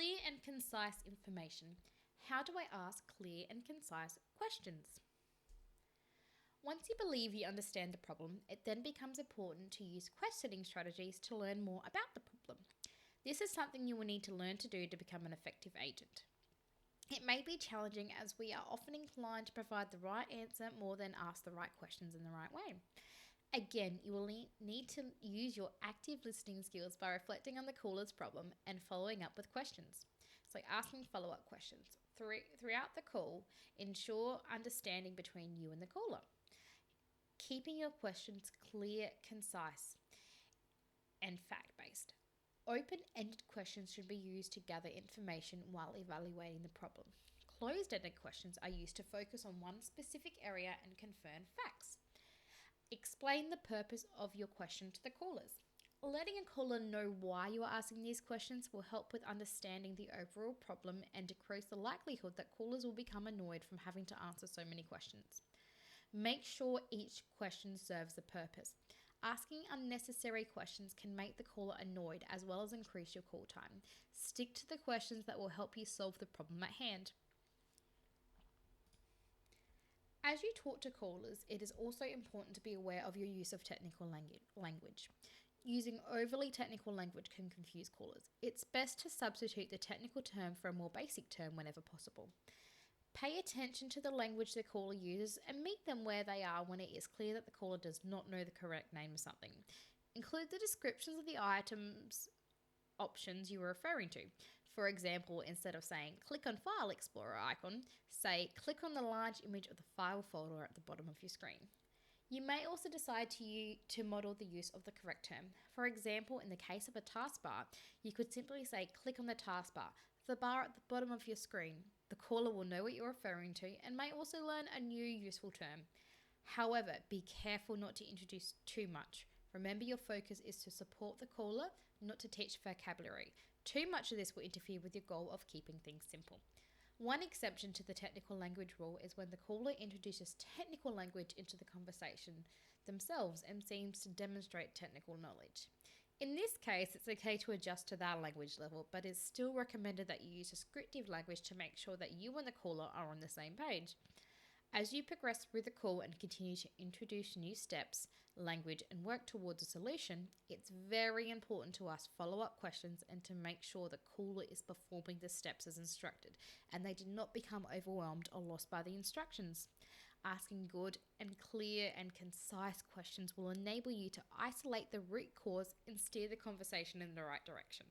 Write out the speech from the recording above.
Clear and concise information. How do I ask clear and concise questions? Once you believe you understand the problem, it then becomes important to use questioning strategies to learn more about the problem. This is something you will need to learn to do to become an effective agent. It may be challenging as we are often inclined to provide the right answer more than ask the right questions in the right way. Again, you will need to use your active listening skills by reflecting on the caller's problem and following up with questions. So, asking follow up questions. Throughout the call, ensure understanding between you and the caller. Keeping your questions clear, concise, and fact based. Open ended questions should be used to gather information while evaluating the problem. Closed ended questions are used to focus on one specific area and confirm facts. Explain the purpose of your question to the callers. Letting a caller know why you are asking these questions will help with understanding the overall problem and decrease the likelihood that callers will become annoyed from having to answer so many questions. Make sure each question serves a purpose. Asking unnecessary questions can make the caller annoyed as well as increase your call time. Stick to the questions that will help you solve the problem at hand. As you talk to callers, it is also important to be aware of your use of technical language. Using overly technical language can confuse callers. It's best to substitute the technical term for a more basic term whenever possible. Pay attention to the language the caller uses and meet them where they are when it is clear that the caller does not know the correct name of something. Include the descriptions of the items options you are referring to. For example, instead of saying click on File Explorer icon, say click on the large image of the file folder at the bottom of your screen. You may also decide to model the use of the correct term. For example, in the case of a taskbar, you could simply say click on the taskbar, the bar at the bottom of your screen. The caller will know what you're referring to and may also learn a new useful term. However, be careful not to introduce too much. Remember, your focus is to support the caller, not to teach vocabulary. Too much of this will interfere with your goal of keeping things simple. One exception to the technical language rule is when the caller introduces technical language into the conversation themselves and seems to demonstrate technical knowledge. In this case, it's okay to adjust to that language level, but it's still recommended that you use descriptive language to make sure that you and the caller are on the same page. As you progress through the call and continue to introduce new steps, language, and work towards a solution, it's very important to ask follow-up questions and to make sure the caller is performing the steps as instructed and they do not become overwhelmed or lost by the instructions. Asking good and clear and concise questions will enable you to isolate the root cause and steer the conversation in the right direction.